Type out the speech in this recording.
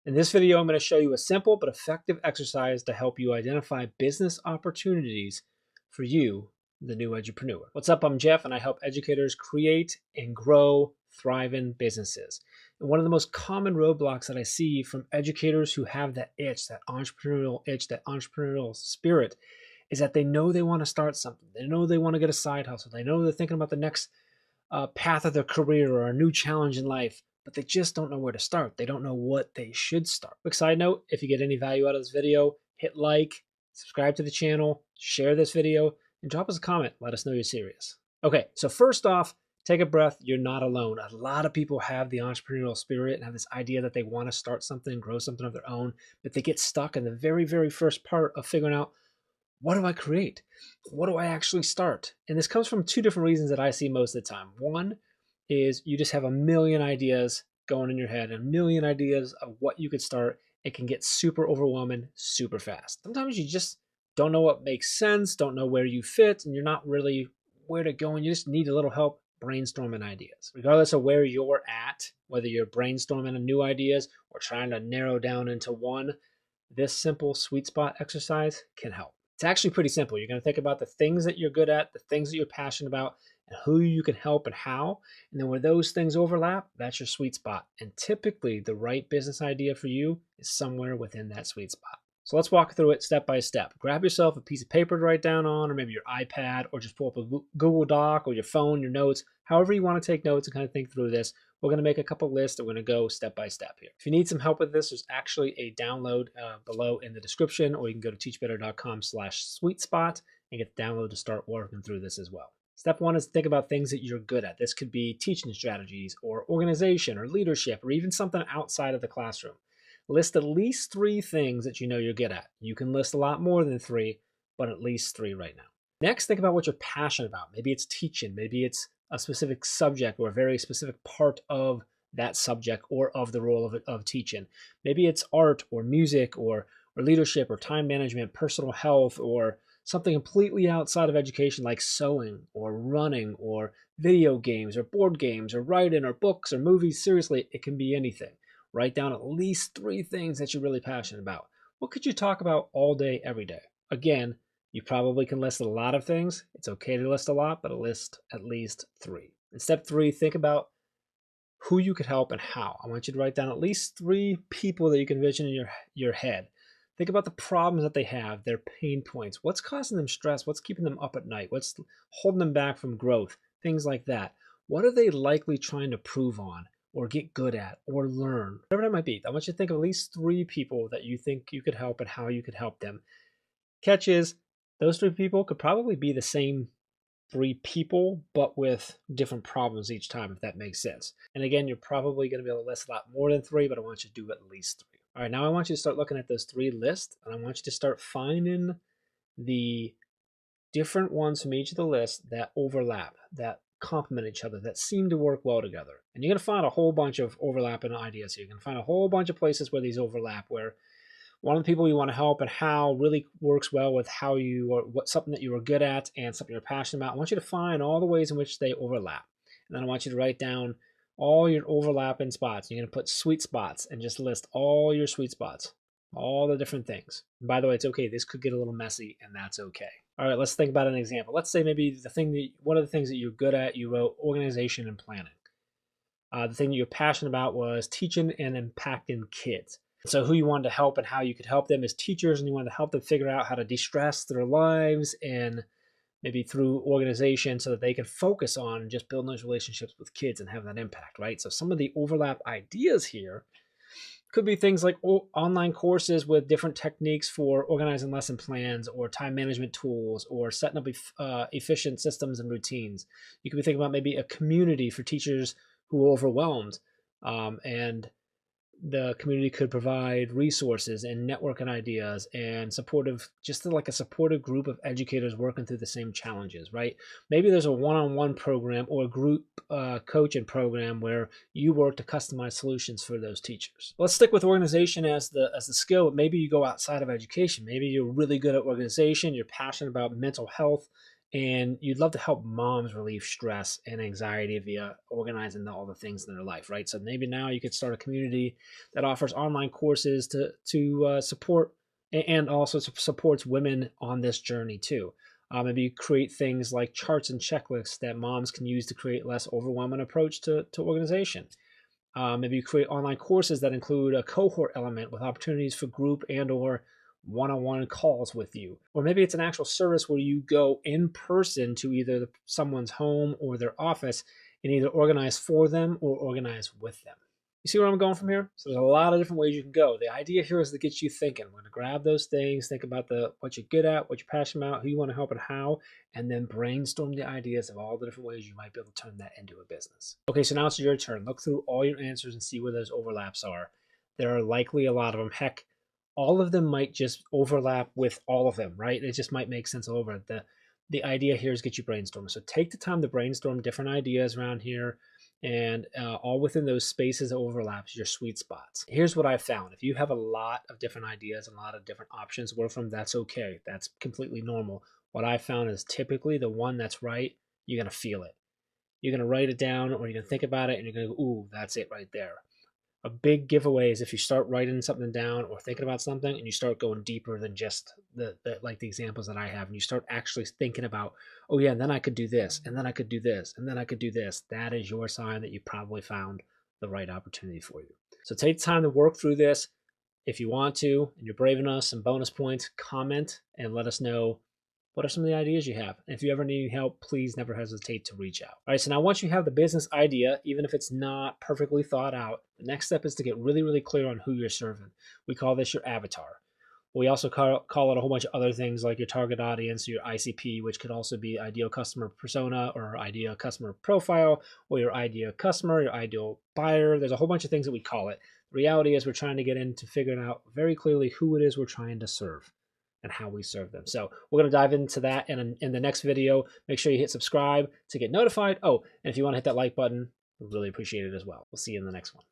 In this video, I'm going to show you a simple but effective exercise to help you identify business opportunities for you, the new edupreneur. What's up? I'm Jeff, and I help educators create and grow thriving businesses. And one of the most common roadblocks that I see from educators who have that itch, that entrepreneurial spirit, is that they know they want to start something. They know they want to get a side hustle. They know they're thinking about the next path of their career or a new challenge in life, but they just don't know where to start. They don't know what they should start. Quick side note, if you get any value out of this video, hit like, subscribe to the channel, share this video, and drop us a comment. Let us know you're serious. Okay, so first off, take a breath. You're not alone. A lot of people have the entrepreneurial spirit and have this idea that they want to start something, grow something of their own, but they get stuck in the very, very first part of figuring out, what do I create? What do I actually start? And this comes from two different reasons that I see most of the time. One is you just have a million ideas going in your head, a million ideas of what you could start. It can get super overwhelming super fast. Sometimes you just don't know what makes sense, don't know where you fit, and you're not really where to go, and you just need a little help brainstorming ideas. Regardless of where you're at, whether you're brainstorming new ideas or trying to narrow down into one, this simple sweet spot exercise can help. It's actually pretty simple. You're going to think about the things that you're good at, the things that you're passionate about, and who you can help and how. And then where those things overlap, that's your sweet spot. And typically the right business idea for you is somewhere within that sweet spot. So let's walk through it step by step. Grab yourself a piece of paper to write down on, or maybe your iPad, or just pull up a Google Doc or your phone, your notes, however you want to take notes and kind of think through this. We're going to make a couple lists and we're going to go step by step here. If you need some help with this, there's actually a download below in the description, or you can go to teachbetter.com/sweetspot and get the download to start working through this as well. Step one is to think about things that you're good at. This could be teaching strategies or organization or leadership or even something outside of the classroom. List at least 3 things that you know you're good at. You can list a lot more than 3, but at least 3 right now. Next, think about what you're passionate about. Maybe it's teaching, maybe it's a specific subject or a very specific part of that subject or of the role of teaching. Maybe it's art or music or leadership or time management, personal health, or something completely outside of education like sewing or running or video games or board games or writing or books or movies. Seriously, it can be anything. Write down at least 3 things that you're really passionate about. What could you talk about all day, every day? Again, you probably can list a lot of things. It's okay to list a lot, but list at least 3. And step 3, think about who you could help and how. I want you to write down at least 3 people that you can envision in your head. Think about the problems that they have, their pain points. What's causing them stress? What's keeping them up at night? What's holding them back from growth? Things like that. What are they likely trying to prove on or get good at or learn? Whatever that might be. I want you to think of at least 3 people that you think you could help and how you could help them. Catch is, those 3 people could probably be the same 3 people, but with different problems each time, if that makes sense. And again, you're probably going to be able to list a lot more than 3, but I want you to do at least 3. All right, now I want you to start looking at those 3 lists, and I want you to start finding the different ones from each of the lists that overlap, that complement each other, that seem to work well together. And you're going to find a whole bunch of overlapping ideas here. You're going to find a whole bunch of places where these overlap, where one of the people you want to help and how really works well with how you, or what something that you are good at and something you're passionate about. I want you to find all the ways in which they overlap. And then I want you to write down all your overlapping spots. You're going to put sweet spots and just list all your sweet spots, all the different things. And by the way, it's okay. This could get a little messy, and that's okay. All right, let's think about an example. Let's say maybe one of the things that you're good at, you wrote organization and planning. The thing that you're passionate about was teaching and impacting kids. So who you wanted to help and how you could help them as teachers, and you wanted to help them figure out how to de-stress their lives and maybe through organization so that they can focus on just building those relationships with kids and have that impact, right? So some of the overlap ideas here could be things like online courses with different techniques for organizing lesson plans or time management tools or setting up efficient systems and routines. You could be thinking about maybe a community for teachers who are overwhelmed, and the community could provide resources and networking ideas and just like a supportive group of educators working through the same challenges, right? Maybe there's a one-on-one program or a group coaching program where you work to customize solutions for those teachers. Let's stick with organization as the skill, but maybe you go outside of education. Maybe you're really good at organization, you're passionate about mental health and you'd love to help moms relieve stress and anxiety via organizing all the things in their life, right? So maybe now you could start a community that offers online courses to support and also supports women on this journey too. Maybe you create things like charts and checklists that moms can use to create less overwhelming approach to organization. Maybe you create online courses that include a cohort element with opportunities for group and or one-on-one calls with you. Or maybe it's an actual service where you go in person to either someone's home or their office and either organize for them or organize with them. You see where I'm going from here? So there's a lot of different ways you can go. The idea here is to get you thinking. We're going to grab those things, think about what you're good at, what you're passionate about, who you want to help and how, and then brainstorm the ideas of all the different ways you might be able to turn that into a business. Okay, so now it's your turn. Look through all your answers and see where those overlaps are. There are likely a lot of them. Heck, all of them might just overlap with all of them, right? It just might make sense over. The idea here is get you brainstorming. So take the time to brainstorm different ideas around here, and all within those spaces that overlaps your sweet spots. Here's what I've found. If you have a lot of different ideas and a lot of different options to work from, that's okay. That's completely normal. What I found is typically the one that's right, you're going to feel it. You're going to write it down or you're going to think about it and you're going to go, ooh, that's it right there. A big giveaway is if you start writing something down or thinking about something and you start going deeper than just the examples that I have, and you start actually thinking about, oh yeah, and then I could do this, and then I could do this, and then I could do this. That is your sign that you probably found the right opportunity for you. So take time to work through this. If you want to, and you're brave enough, some bonus points, comment and let us know what are some of the ideas you have. And if you ever need help, please never hesitate to reach out. All right, so now once you have the business idea, even if it's not perfectly thought out, the next step is to get really, really clear on who you're serving. We call this your avatar. We also call it a whole bunch of other things like your target audience, your ICP, which could also be ideal customer persona or ideal customer profile, or your ideal customer, your ideal buyer. There's a whole bunch of things that we call it. The reality is we're trying to get into figuring out very clearly who it is we're trying to serve and how we serve them. So we're going to dive into that in the next video. Make sure you hit subscribe to get notified. Oh, and if you want to hit that like button, we really appreciate it as well. We'll see you in the next one.